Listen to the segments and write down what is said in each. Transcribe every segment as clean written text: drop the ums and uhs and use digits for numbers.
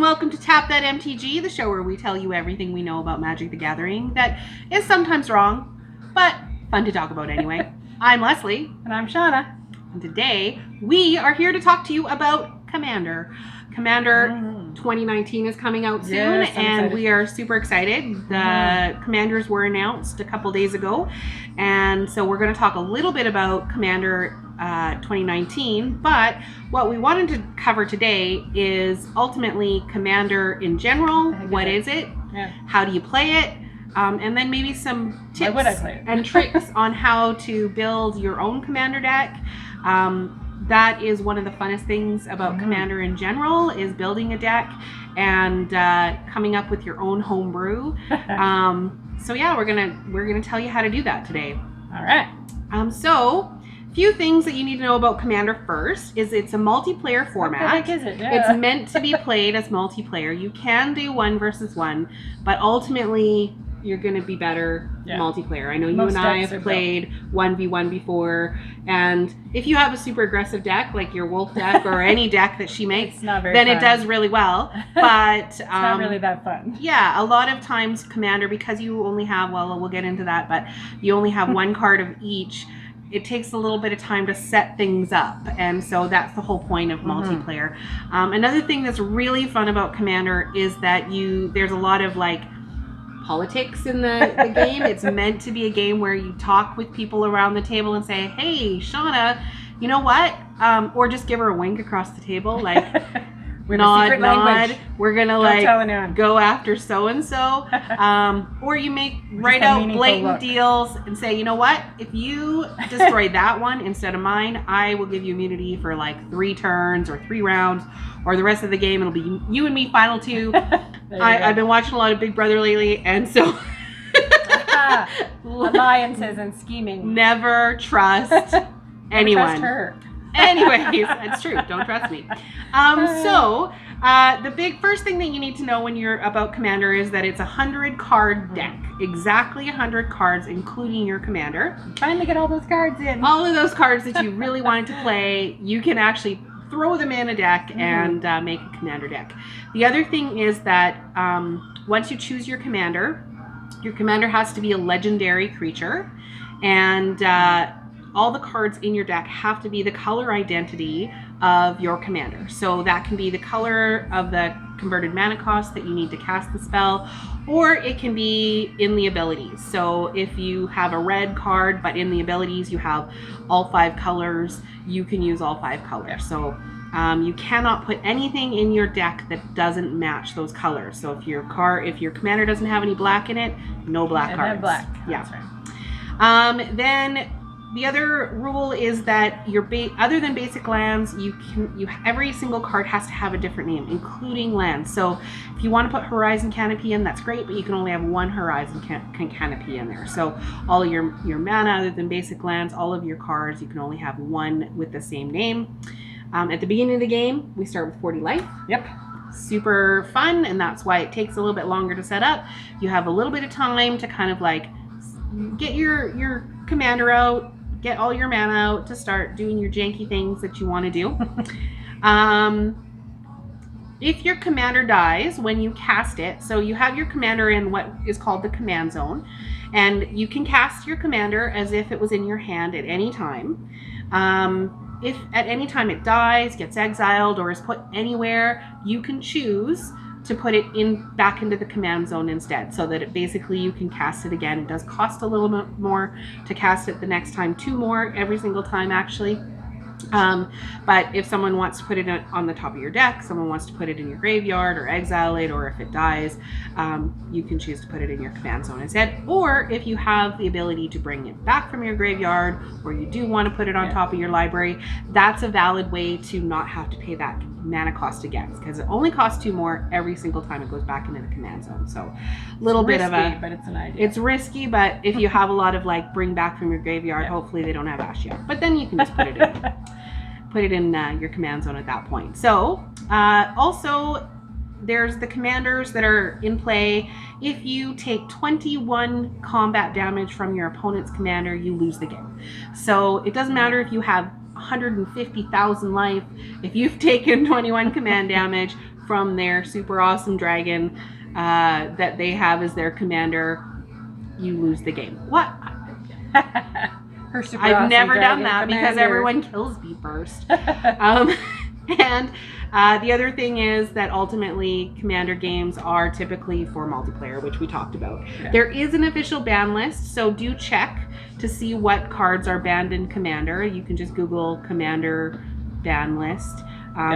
welcome to Tap That MTG, the show where we tell you everything we know about Magic the Gathering that is sometimes wrong, but fun to talk about anyway. I'm Lesley. And I'm Shawna. And today, we are here to talk to you about Commander. Commander 2019 is coming out soon, Yes, I'm and excited. we are super excited. The Commanders were announced a couple days ago, and so we're going to talk a little bit about Commander 2019, but what we wanted to cover today is ultimately Commander in general. What is it? Yeah. How do you play it? And then maybe some tips would I play it? and tricks on how to build your own Commander deck. That is one of the funnest things about Commander in general, is building a deck and coming up with your own home brew. So yeah, we're gonna tell you how to do that today. All right. So few things that you need to know about Commander first is it's a multiplayer format. What the heck is it? Yeah. It's meant to be played as multiplayer. You can do 1 versus 1, but ultimately you're going to be better multiplayer. I know Most you and I decks have are played 1v1 before, and if you have a super aggressive deck like your Wolf deck or any deck that she makes, It's not very then fun. it does really well. But It's not really that fun. yeah, a lot of times Commander, because you only have, well, we'll get into that, but you only have 1 card of each, it takes a little bit of time to set things up, and so that's the whole point of multiplayer. Another thing that's really fun about Commander is that there's a lot of like politics in the game. It's meant to be a game where you talk with people around the table and say, hey, Shawna, you know what? Or just give her a wink across the table, like With a secret language. we're gonna Don't tell anyone. go after so and so. Or you make write a out meaningful blatant look. deals and say, you know what? If you destroy that one instead of mine, I will give you immunity for like 3 turns or 3 rounds, or the rest of the game it'll be you and me final 2. I've been watching a lot of Big Brother lately, and so alliances and scheming. never trust anyone. Trust her. Anyways, it's true. Don't trust me. So the first thing that you need to know when you're about Commander is that it's a 100 card deck. Exactly 100 cards, including your Commander. Trying to get all those cards in. All of those cards that you really wanted to play, you can actually throw them in a deck and make a Commander deck. The other thing is that once you choose your Commander has to be a legendary creature, and all the cards in your deck have to be the color identity of your Commander. So that can be the color of the converted mana cost that you need to cast the spell, or it can be in the abilities. So if you have a red card, but in the abilities you have all 5 colors, you can use all 5 colors. So you cannot put anything in your deck that doesn't match those colors. So if your Commander doesn't have any black in it, no black cards. And black. Yeah. That's right. Then the other rule is that other than basic lands, every single card has to have a different name, including lands. So if you want to put Horizon Canopy in, that's great, but you can only have 1 Horizon Canopy in there. So all of your mana, other than basic lands, all of your cards, you can only have 1 with the same name. At the beginning of the game, we start with 40 life. Yep. Super fun, and that's why it takes a little bit longer to set up. You have a little bit of time to kind of like get your Commander out, get all your mana out to start doing your janky things that you want to do. If your Commander dies when you cast it, so you have your Commander in what is called the command zone, and you can cast your Commander as if it was in your hand at any time. If at any time it dies, gets exiled, or is put anywhere, you can choose to put it back into the command zone instead, so that basically you can cast it again. It does cost a little bit more to cast it the next time, 2 more every single time actually. But if someone wants to put it on the top of your deck, someone wants to put it in your graveyard or exile it, or if it dies, you can choose to put it in your command zone instead. Or if you have the ability to bring it back from your graveyard, or you do want to put it on top of your library, that's a valid way to not have to pay that mana cost again, because it only costs 2 more every single time it goes back into the command zone. So a little bit of a, but it's an idea. It's risky, but if you have a lot of like bring back from your graveyard, hopefully they don't have Ashiok, but then you can just put it in. Put it in your command zone at that point. So also there's the commanders that are in play. If you take 21 combat damage from your opponent's commander, you lose the game. So it doesn't matter if you have 150,000 life. If you've taken 21 command damage from their super awesome dragon that they have as their commander, you lose the game. What? Her super I've awesome never done dragon that because commander. everyone kills me first. And the other thing is that ultimately commander games are typically for multiplayer, which we talked about. Yeah. There is an official ban list, so do check to see what cards are banned in Commander. You can just Google Commander ban list.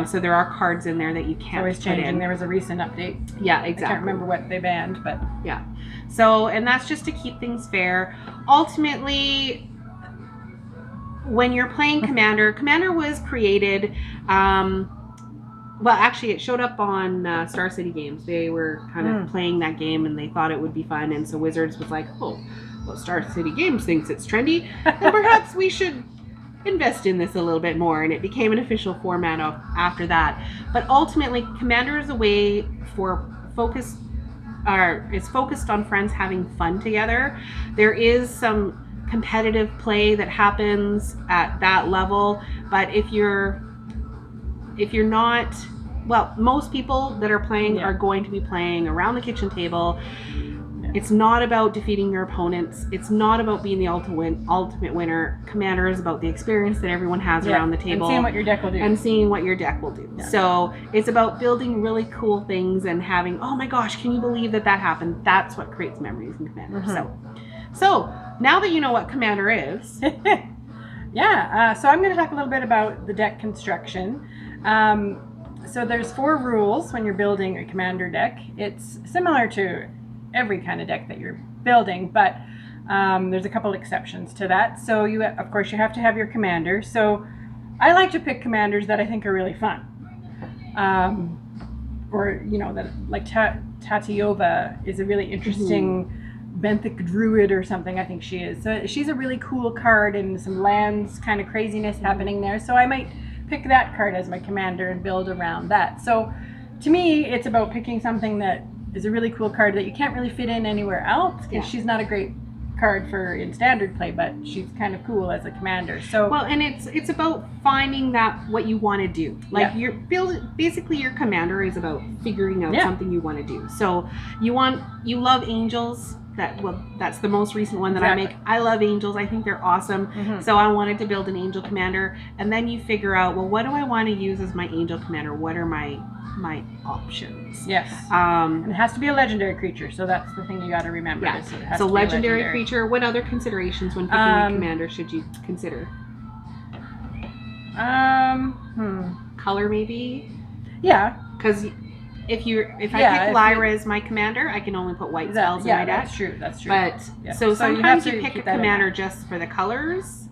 So there are cards in there that you can't It's always put changing. in. There was a recent update. Yeah, exactly. I can't remember what they banned, but yeah. So, and that's just to keep things fair. Ultimately, when you're playing Commander, Commander was created, well, actually, it showed up on Star City Games. They were kind of playing that game, and they thought it would be fun, and so Wizards was like, oh, well, Star City Games thinks it's trendy, and perhaps we should invest in this a little bit more, and it became an official format after that. But ultimately, Commander is a way for it's focused on friends having fun together. There is some competitive play that happens at that level, but if you're not, well, most people that are playing are going to be playing around the kitchen table. It's not about defeating your opponents. It's not about being the ultimate winner. Commander is about the experience that everyone has around the table. And seeing what your deck will do. Yeah. So it's about building really cool things and having, oh my gosh, can you believe that happened? That's what creates memories in Commander. So now that you know what Commander is. So I'm going to talk a little bit about the deck construction. So there's 4 rules when you're building a Commander deck. It's similar to every kind of deck that you're building, but there's a couple exceptions to that. So of course you have to have your commander. So I like to pick commanders that I think are really fun, or that like Tatiova is a really interesting benthic druid or something. I think she is. So she's a really cool card, and some lands kind of craziness happening there. So I might pick that card as my commander and build around that. So to me, it's about picking something that is a really cool card that you can't really fit in anywhere else, because she's not a great card for in standard play, but she's kind of cool as a commander. So well, and it's about finding what you want to do. Like basically your commander is about figuring out something you want to do. So you love angels. That's the most recent one that I make. I love angels. I think they're awesome. So I wanted to build an angel commander, and then you figure out, well, what do I want to use as my angel commander? What are my options? Yes. And it has to be a legendary creature, so that's the thing you got to remember. Yeah. So legendary creature. What other considerations when picking a commander should you consider? Color maybe. Yeah. Because if I pick Lyra as my commander, I can only put white spells in my deck. That's true. But so sometimes you pick a commander just for the colors.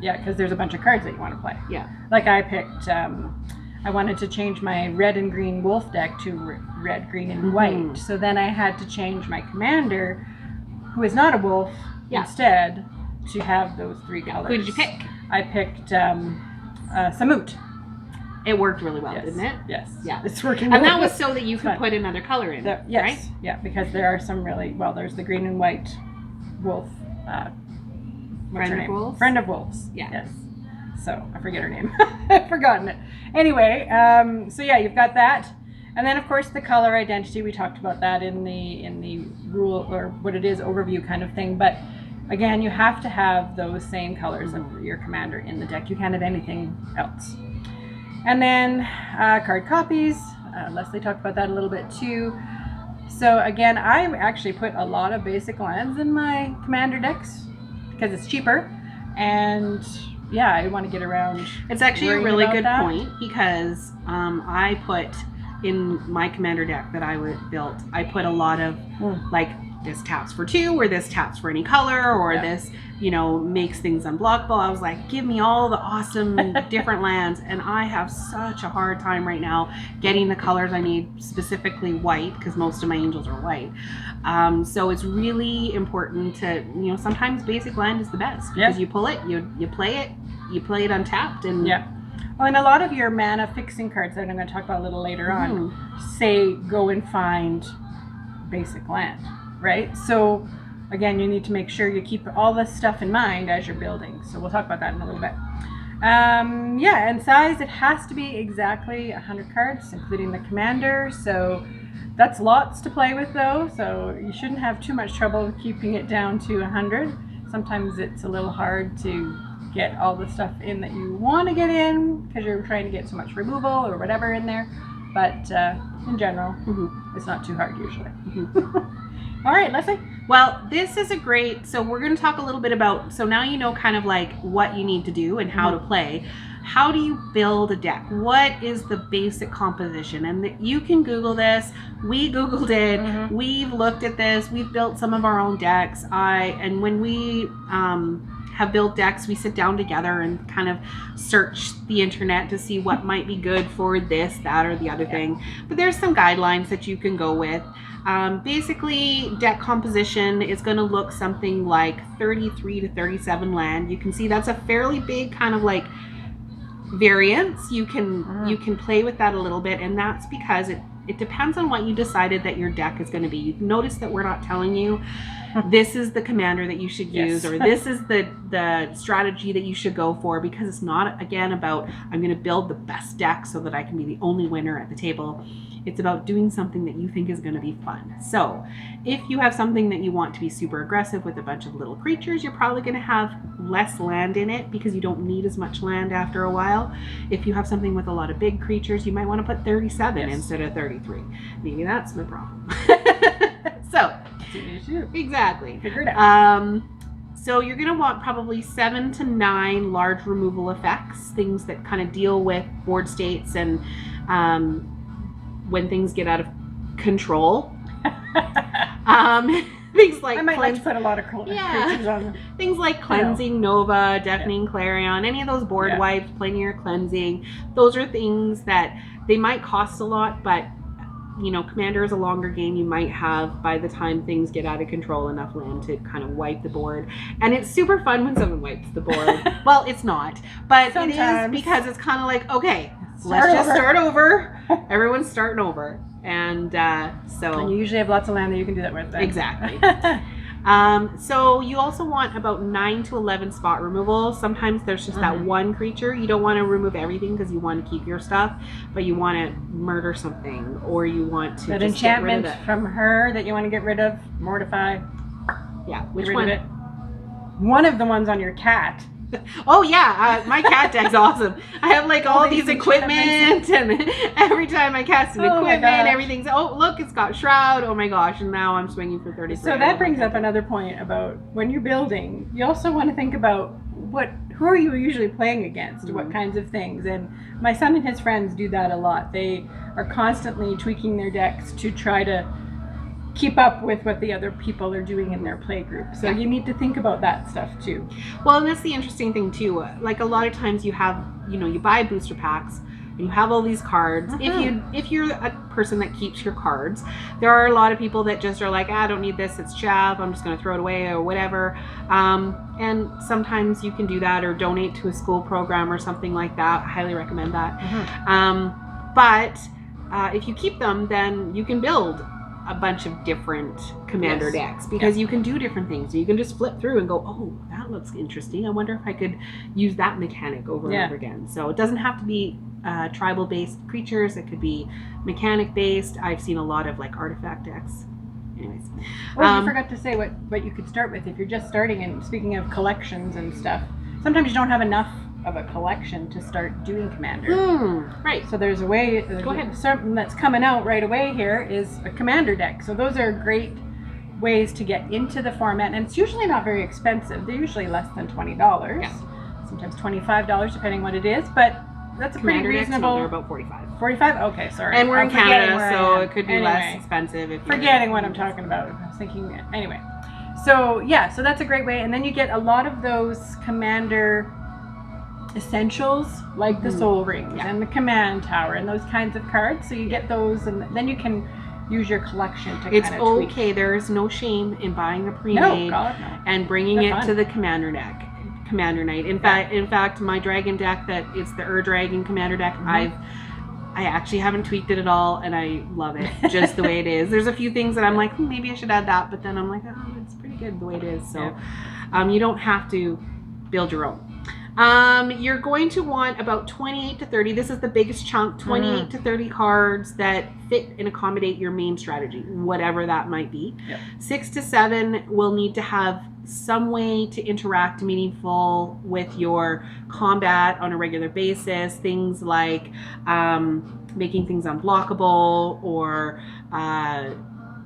Yeah, because there's a bunch of cards that you want to play. Yeah. Like I picked, I wanted to change my red and green wolf deck to red, green, and white. So then I had to change my commander, who is not a wolf, instead, to have those 3 colors. Who did you pick? I picked Samut. It worked really well, didn't it? Yes. Yeah. It's working And well. that was so that you could put another color in, right? Yeah, because there are some really, there's the green and white wolf. Friend of Wolves? Friend of Wolves. Yeah. Yes. So, I forget her name. I've forgotten it. Anyway, so you've got that. And then, of course, the color identity. We talked about that in the rule, or what it is, overview kind of thing. But again, you have to have those same colors of your commander in the deck. You can't have anything else. And then card copies. Lesley talked about that a little bit too. So again, I actually put a lot of basic lands in my commander decks because it's cheaper, and I want to get around. It's actually a really good point, because I put in my commander deck that I built, I put a lot of like this taps for 2, or this taps for any color, or this makes things unblockable. I was like, give me all the awesome different lands, and I have such a hard time right now getting the colors I need, specifically white, because most of my angels are white. So it's really important to, sometimes basic land is the best, because you pull it, you play it untapped, and well, and a lot of your mana fixing cards that I'm going to talk about a little later on say go and find basic land, right? So again, you need to make sure you keep all this stuff in mind as you're building. So we'll talk about that in a little bit. Yeah, and size, it has to be exactly 100 cards, including the commander. So that's lots to play with, though. So you shouldn't have too much trouble keeping it down to 100. Sometimes it's a little hard to get all the stuff in that you want to get in because you're trying to get so much removal or whatever in there. But in general, it's not too hard usually. All right, Lesley. Well, this is a great, so we're going to talk a little bit about, so now you know kind of like what you need to do and how to play. How do you build a deck? What is the basic composition? And you can Google this. We Googled it. We've looked at this. We've built some of our own decks. And when we have built decks, we sit down together and kind of search the internet to see what might be good for this, that, or the other thing. But there's some guidelines that you can go with. Basically, deck composition is going to look something like 33 to 37 land. You can see that's a fairly big kind of like variance. You can play with that a little bit, and that's because it depends on what you decided that your deck is going to be. You notice that we're not telling you this is the commander that you should use, or this is the strategy that you should go for, because it's not, again, about I'm going to build the best deck so that I can be the only winner at the table. It's about doing something that you think is going to be fun. So if you have something that you want to be super aggressive with a bunch of little creatures, you're probably going to have less land in it because you don't need as much land after a while. If you have something with a lot of big creatures, you might want to put 37 instead of 33. Maybe that's my problem. So exactly. Figure it out. So you're going to want probably 7 to 9 large removal effects, things that kind of deal with board states and when things get out of control. Things like I might like to put a lot of creatures on. Things like Cleansing Nova, Deafening Clarion, any of those board wipes, Planar Cleansing. Those are things that they might cost a lot, but you know, Commander is a longer game. You might have, by the time things get out of control, enough land to kind of wipe the board. And it's super fun when someone wipes the board. Well, it's not, but sometimes. It is, because it's kind of like, okay, let's just start over. Everyone's starting over. And and you usually have lots of land that you can do that with. Then. Exactly. So you also want about 9 to 11 spot removal. Sometimes there's just that one creature. You don't want to remove everything because you want to keep your stuff, but you want to murder something, or you want to that just enchantment get rid of it. From her that you want to get rid of. Mortify. Yeah, which one? Of it. One of the ones on your cat. Oh yeah, my cat deck's awesome. I have like all these equipment, and every time I cast an equipment, everything's, oh look, it's got Shroud, oh my gosh, and now I'm swinging for 33. So that brings up another point about when you're building, you also want to think about who are you usually playing against, what kinds of things. And my son and his friends do that a lot. They are constantly tweaking their decks to try to keep up with what the other people are doing in their play group. So you need to think about that stuff too. Well, and that's the interesting thing too. Like a lot of times you have, you buy booster packs and you have all these cards. If you're a person that keeps your cards, there are a lot of people that just are like, I don't need this, it's chaff, I'm just going to throw it away or whatever. And sometimes you can do that, or donate to a school program or something like that. I highly recommend that. But if you keep them, then you can build a bunch of different commander decks, because you can do different things. You can just flip through and go, oh, that looks interesting. I wonder if I could use that mechanic over and over again. So it doesn't have to be tribal based creatures. It could be mechanic based. I've seen a lot of like artifact decks. Anyways. Well, you forgot to say what you could start with if you're just starting. And speaking of collections and stuff, sometimes you don't have enough of a collection to start doing Commander. Right. So there's a way. Go ahead. Something that's coming out right away here is a Commander deck. So those are great ways to get into the format, and it's usually not very expensive. They're usually less than $20. Sometimes $25, depending what it is. But that's a Commander pretty reasonable. They're about $45. 45? Okay, sorry. And we're in Canada, so it could be less expensive. If forgetting what I'm talking about. I was thinking anyway. So yeah, so that's a great way, and then you get a lot of those Commander essentials like the Soul Rings and the Command Tower and those kinds of cards. So you get those, and then you can use your collection to it's kind of tweak. Okay, there's no shame in buying a pre-made and bringing it to the Commander deck, Commander Night. In fact, my Dragon deck, that it's the Dragon Commander deck, I actually haven't tweaked it at all, and I love it just the way it is. There's a few things that I'm like, maybe I should add that, but then I'm like, oh, it's pretty good the way it is. So you don't have to build your own. You're going to want about 28 to 30. This is the biggest chunk, 28 to 30 cards that fit and accommodate your main strategy, whatever that might be. Yep. 6 to 7 will need to have some way to interact meaningful with your combat on a regular basis. Things like making things unblockable or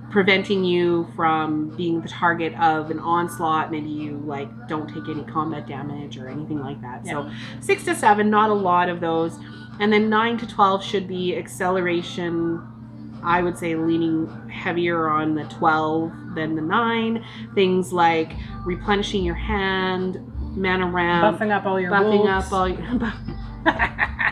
preventing you from being the target of an onslaught. Maybe you like don't take any combat damage or anything like that. Yeah. So 6 to 7, not a lot of those. And then 9 to 12 should be acceleration. I would say leaning heavier on the 12 than the 9. Things like replenishing your hand, mana ramp, Buffing up all your buffing wolves. up all your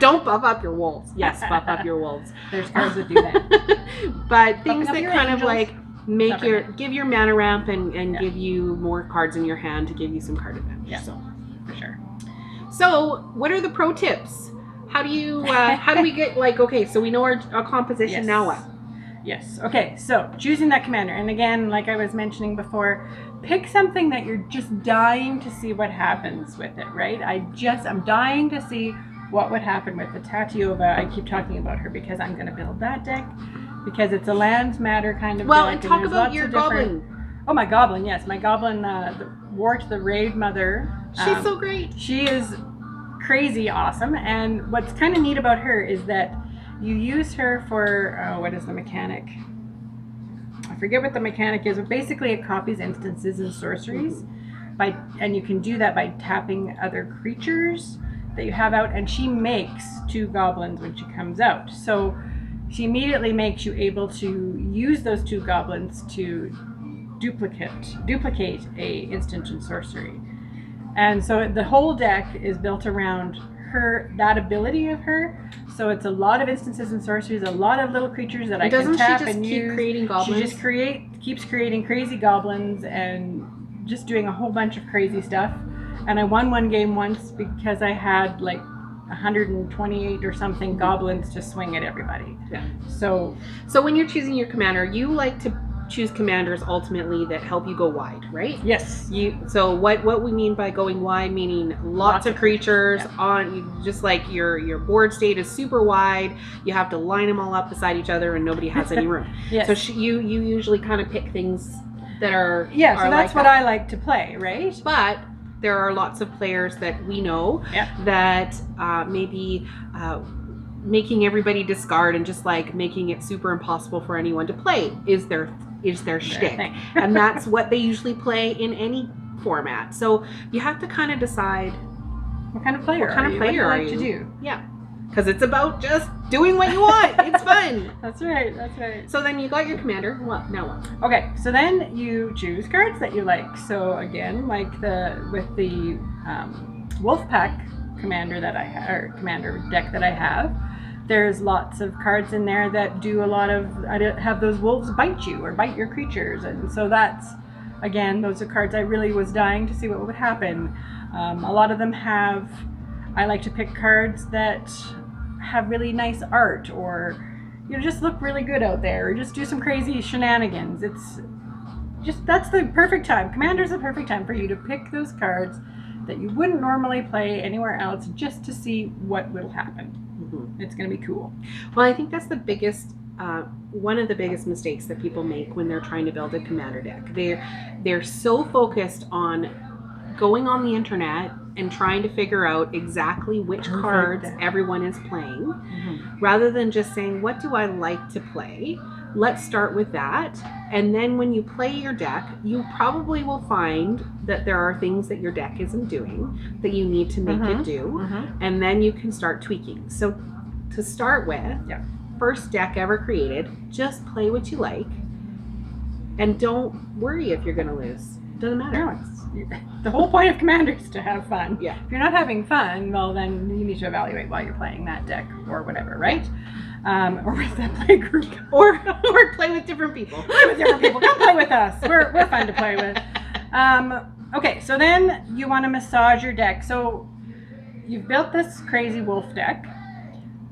don't buff up your wolves. Yes, buff up your wolves. There's cards that do that. But things Buffing up that your kind of angels. like make Never your mind. give your mana ramp and Yeah. give you more cards in your hand to give you some card advantage. Yeah. So For sure. so what are the pro tips? How do you how do we get like okay, so we know our composition. Yes. Now what? Yes. Okay. So choosing that commander, and again, like I was mentioning before, pick something that you're just dying to see what happens with it. Right? I'm dying to see what would happen with the Tatiova. I keep talking about her because I'm going to build that deck because it's a lands matter kind of Well, deck. and talk there's about lots your of different- goblin. Oh, my goblin. Yes, my goblin. Wart the Raid Mother. She's so great. She is crazy awesome, and what's kind of neat about her is that you use her for what is the mechanic? I forget what the mechanic is, but basically it copies instances and sorceries and you can do that by tapping other creatures that you have out, and she makes 2 goblins when she comes out. So she immediately makes you able to use those 2 goblins to duplicate a instant and sorcery. And so the whole deck is built around that ability of her. So it's a lot of instances and sorceries, a lot of little creatures that I can Doesn't tap she just and keep use. creating goblins? She just keeps creating crazy goblins and just doing a whole bunch of crazy stuff. And I won one game once because I had like 128 or something goblins to swing at everybody. Yeah. So when you're choosing your commander, you like to choose commanders ultimately that help you go wide, right? yes, So what we mean by going wide, meaning lots of creatures yeah. on you, just like your board state is super wide. You have to line them all up beside each other, and nobody has any room. yes. So you usually kind of pick things that are So are that's like what that. I like to play, right? But there are lots of players that we know that maybe making everybody discard and just like making it super impossible for anyone to play is their shtick. thing. And that's what they usually play in any format. So you have to kind of decide What kind of player what kind are of you? player What are do you like you? to do? Yeah. Because it's about just doing what you want. It's fun. That's right. That's right. So then you got your commander. What now? What? Okay, so then you choose cards that you like. So again, like with the Wolfpack commander that I have, or commander deck that I have, there's lots of cards in there that do a lot of have those wolves bite you or bite your creatures, and so that's again those are cards I really was dying to see what would happen. A lot of them have. I like to pick cards that have really nice art or just look really good out there or just do some crazy shenanigans. It's just that's the perfect time. Commander's the perfect time for you to pick those cards that you wouldn't normally play anywhere else just to see what will happen. Mm-hmm. It's going to be cool. Well, I think that's the biggest, one of the biggest mistakes that people make when they're trying to build a commander deck. They're so focused on going on the internet and trying to figure out exactly which cards everyone is playing, rather than just saying, what do I like to play? Let's start with that. And then when you play your deck, you probably will find that there are things that your deck isn't doing that you need to make it do. And then you can start tweaking. So to start with, first deck ever created, just play what you like and don't worry if you're going to lose. Doesn't matter. No, the whole point of Commander is to have fun. Yeah. If you're not having fun, well, then you need to evaluate while you're playing that deck or whatever, right? Or with that play group. Or play with different people. Play with different people. Come play with us. We're fun to play with. Okay, so then you want to massage your deck. So you've built this crazy wolf deck,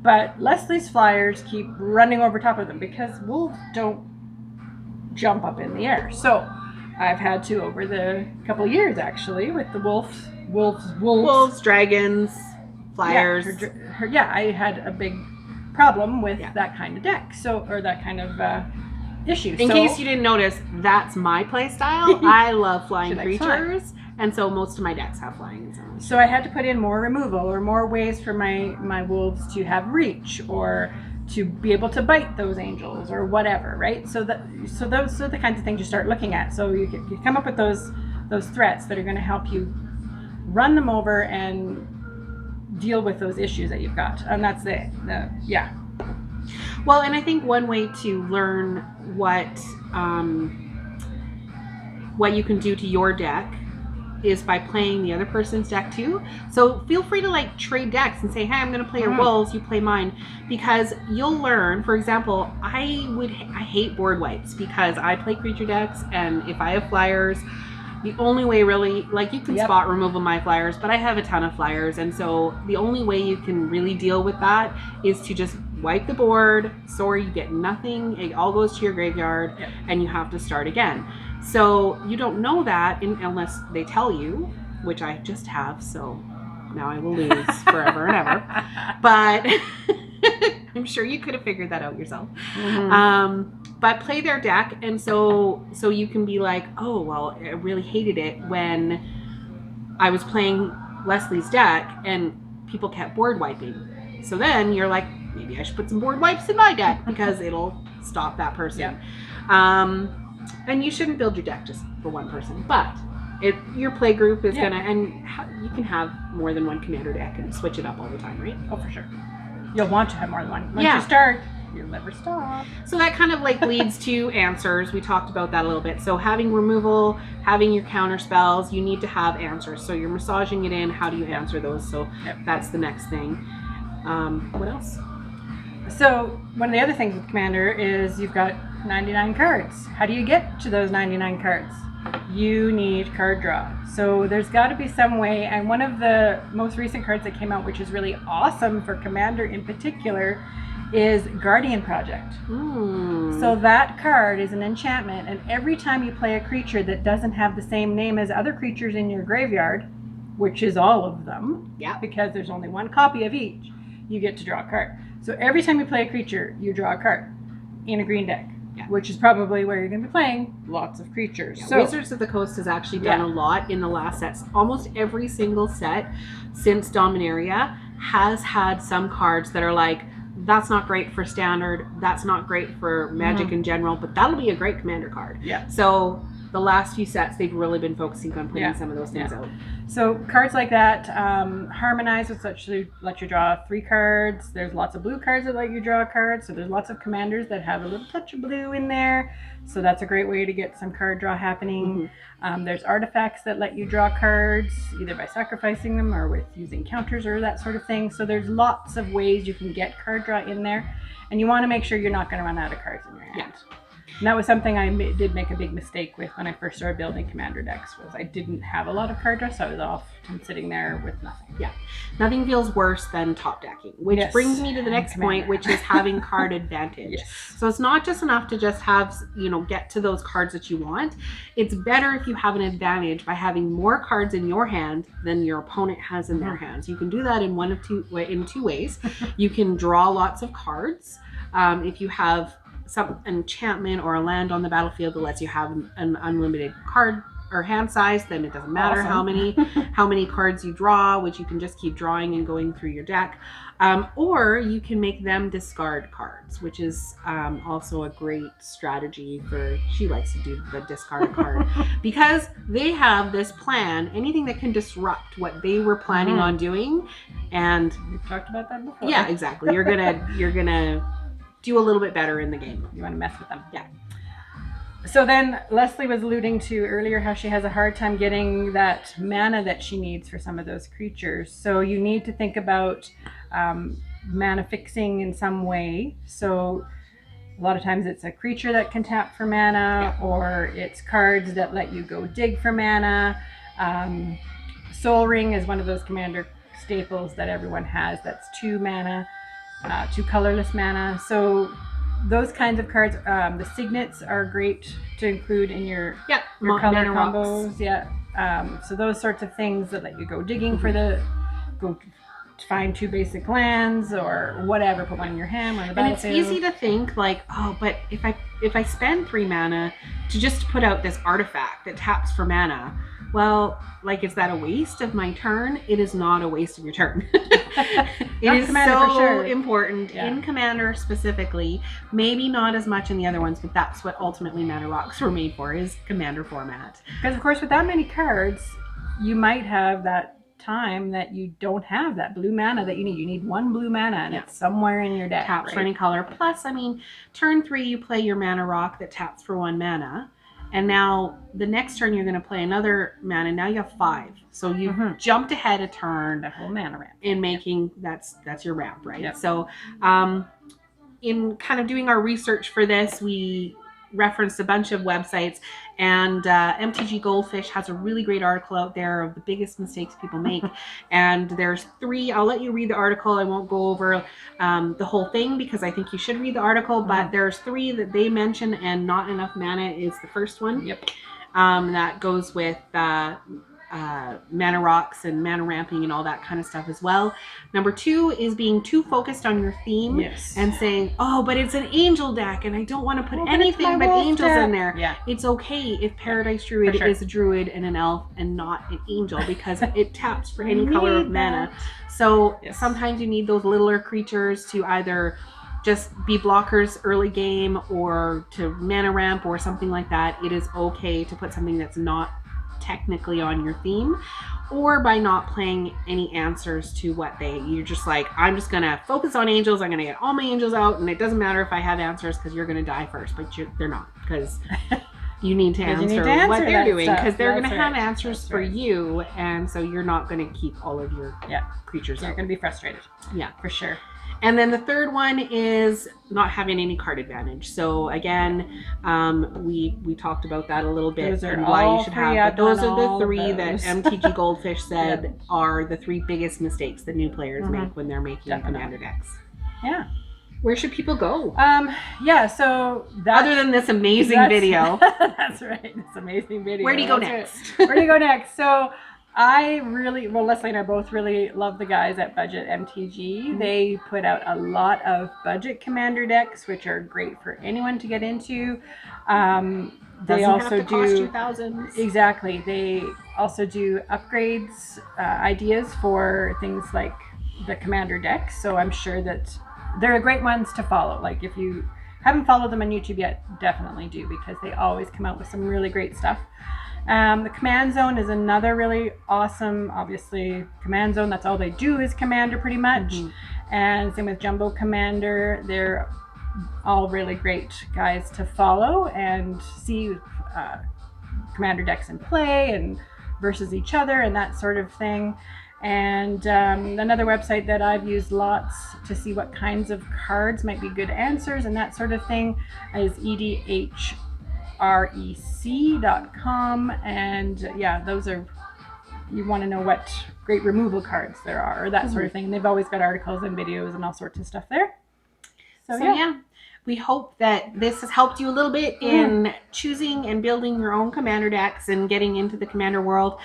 but Leslie's flyers keep running over top of them because wolves don't jump up in the air. So I've had to over the couple of years actually with the wolves. Wolves, dragons, flyers. I had a big problem with Yeah. that kind of deck. So, or that kind of issue. In case you didn't notice, that's my play style. I love flying creatures, and so most of my decks have flying in some. So I had to put in more removal or more ways for my wolves to have reach or to be able to bite those angels or whatever, right? So those are the kinds of things you start looking at. So you come up with those threats that are going to help you run them over and deal with those issues that you've got. And that's yeah. Well, and I think one way to learn what you can do to your deck is by playing the other person's deck too. So feel free to like trade decks and say, hey, I'm going to play your wolves, you play mine, because you'll learn. For example, I hate board wipes because I play creature decks, and if I have flyers, the only way really, like you can spot removal my flyers, but I have a ton of flyers, and so the only way you can really deal with that is to just wipe the board, so you get nothing, it all goes to your graveyard, and you have to start again. So you don't know that unless they tell you, which I just have, so now I will lose forever and ever. But I'm sure you could have figured that out yourself. But play their deck, and so you can be like, oh, well, I really hated it when I was playing Lesley's deck and people kept board wiping. So then you're like, maybe I should put some board wipes in my deck because it'll stop that person. And you shouldn't build your deck just for one person, but your play group is gonna, and you can have more than one commander deck and switch it up all the time, right? Oh, for sure. You'll want to have more than one. Once you start, you'll never stop. So that kind of like leads to answers. We talked about that a little bit. So having removal, having your counter spells, you need to have answers. So you're massaging it in. How do you answer those? So that's the next thing. What else? So one of the other things with Commander is you've got 99 cards. How do you get to those 99 cards? You need card draw. So there's got to be some way, and one of the most recent cards that came out, which is really awesome for Commander in particular, is Guardian Project. So that card is an enchantment, and every time you play a creature that doesn't have the same name as other creatures in your graveyard, which is all of them, because there's only one copy of each, you get to draw a card. So every time you play a creature, you draw a card in a green deck. Which is probably where you're going to be playing lots of creatures. So Wizards of the Coast has actually done a lot in the last sets. Almost every single set since Dominaria has had some cards that are like, that's not great for Standard, that's not great for Magic in general, but that'll be a great Commander card. So the last few sets, they've really been focusing on putting some of those things out. So cards like that, Harmonize, which let you draw 3 cards. There's lots of blue cards that let you draw cards. So there's lots of commanders that have a little touch of blue in there. So that's a great way to get some card draw happening. There's artifacts that let you draw cards, either by sacrificing them or with using counters or that sort of thing. So there's lots of ways you can get card draw in there. And you want to make sure you're not going to run out of cards in your hand. And that was something I did make a big mistake with when I first started building Commander decks, was I didn't have a lot of card draw, so I was often sitting there with nothing. Nothing feels worse than top decking, which brings me to the next point, which is having card advantage. So it's not just enough to just have, get to those cards that you want. It's better if you have an advantage by having more cards in your hand than your opponent has in their hands. You can do that in two ways. You can draw lots of cards. If you have some enchantment or a land on the battlefield that lets you have an unlimited card or hand size, then it doesn't matter how many cards you draw, which you can just keep drawing and going through your deck. Or you can make them discard cards, which is also a great strategy for, she likes to do the discard card, because they have this plan, anything that can disrupt what they were planning on doing. And we've talked about that before. Yeah, exactly. You're gonna do a little bit better in the game. You want to mess with them. So then Lesley was alluding to earlier how she has a hard time getting that mana that she needs for some of those creatures. So you need to think about mana fixing in some way. So a lot of times it's a creature that can tap for mana, or it's cards that let you go dig for mana. Soul Ring is one of those Commander staples that everyone has. That's 2 mana. 2 colorless mana. So those kinds of cards. The signets are great to include in your color mana combos. rocks. Yeah. So those sorts of things that let you go digging for go to find 2 basic lands or whatever. Put one in your hand, one in the And it's battlefield. easy to think like, oh, but if I spend 3 mana to just put out this artifact that taps for mana, well, like, is that a waste of my turn? It is not a waste of your turn. It is so important in Commander specifically. Maybe not as much in the other ones, but that's what ultimately mana rocks were made for, is Commander format. Because of course, with that many cards, you might have that time that you don't have that blue mana that you need. You need 1 blue mana, and it's somewhere in your deck. Taps for any color. Plus, I mean, turn 3 you play your mana rock that taps for 1 mana. And now the next turn you're going to play another mana. Now you have 5. So you've jumped ahead a turn. That whole mana ramp. In making, that's your ramp, right? Yep. So in kind of doing our research for this, we referenced a bunch of websites, and MTG Goldfish has a really great article out there of the biggest mistakes people make. And there's 3. I'll let you read the article. I won't go over the whole thing because I think you should read the article, but there's 3 that they mention, and not enough mana is the first one. Yep. That goes with mana rocks and mana ramping and all that kind of stuff as well. Number 2 is being too focused on your theme and saying, oh, but it's an angel deck and I don't want to put anything but angels in there. Yeah. It's okay if Paradise Druid is a druid and an elf and not an angel, because it taps for any color of mana. So sometimes you need those littler creatures to either just be blockers early game or to mana ramp or something like that. It is okay to put something that's not technically on your theme, or by not playing any answers to what you're just like, I'm just gonna focus on angels, I'm gonna get all my angels out, and it doesn't matter if I have answers because you're gonna die first, but they're not, because you need to answer what they're doing, because they're gonna have answers for you, and so you're not gonna keep all of your creatures out. You're gonna be frustrated. Yeah, for sure. And then the third one is not having any card advantage. So again, we talked about that a little bit and why you should have. But those are the 3 that MTG Goldfish said are the 3 biggest mistakes that new players make when they're making Commander decks. Yeah. Where should people go? So other than this amazing video. That's right. This amazing video. Where do you go next? Where do you go next? So Lesley and I both really love the guys at Budget MTG. They put out a lot of budget Commander decks, which are great for anyone to get into. They also cost you thousands. Exactly. They also do upgrades, ideas for things like the Commander decks. So I'm sure that they're great ones to follow. Like, if you haven't followed them on YouTube yet, definitely do, because they always come out with some really great stuff. The Command Zone is another really awesome, obviously, Command Zone. That's all they do is Commander, pretty much. And same with Jumbo Commander. They're all really great guys to follow and see Commander decks in play and versus each other and that sort of thing. And another website that I've used lots to see what kinds of cards might be good answers and that sort of thing is edhrec.com. And those are, you want to know what great removal cards there are or that sort of thing. And they've always got articles and videos and all sorts of stuff there. So we hope that this has helped you a little bit in choosing and building your own Commander decks and getting into the Commander world.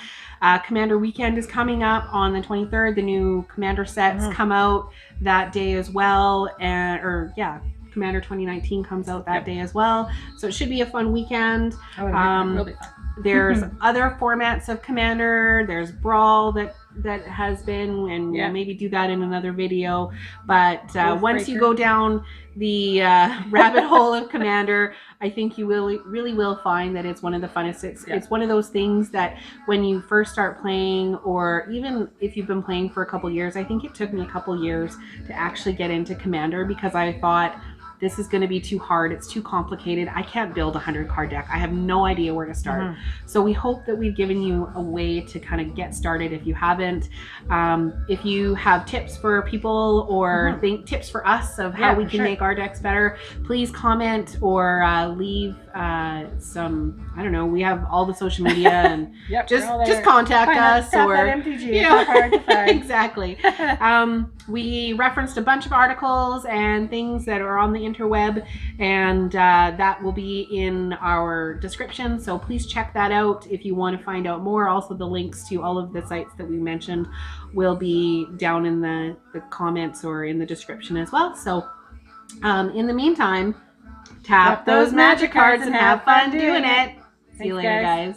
Commander Weekend is coming up on the 23rd. The new Commander sets come out that day as well. Commander 2019 comes out that day as well. So it should be a fun weekend. Will be fun. There's other formats of Commander. There's Brawl that has been, and we'll maybe do that in another video. But once you go down the rabbit hole of Commander, I think you really will find that it's one of the funnest. It's one of those things that when you first start playing, or even if you've been playing for a couple years, I think it took me a couple years to actually get into Commander, because I thought, this is going to be too hard. It's too complicated. I can't build a 100 card deck. I have no idea where to start. So we hope that we've given you a way to kind of get started if you haven't. If you have tips for people or tips for us of how we can make our decks better, please comment or leave some, I don't know, we have all the social media and just contact us or MTG. It's not hard to find. Exactly. We referenced a bunch of articles and things that are on the interweb, and that will be in our description. So please check that out if you want to find out more. Also, the links to all of the sites that we mentioned will be down in the comments or in the description as well. So in the meantime, tap those magic cards and have fun doing it. See you later, guys.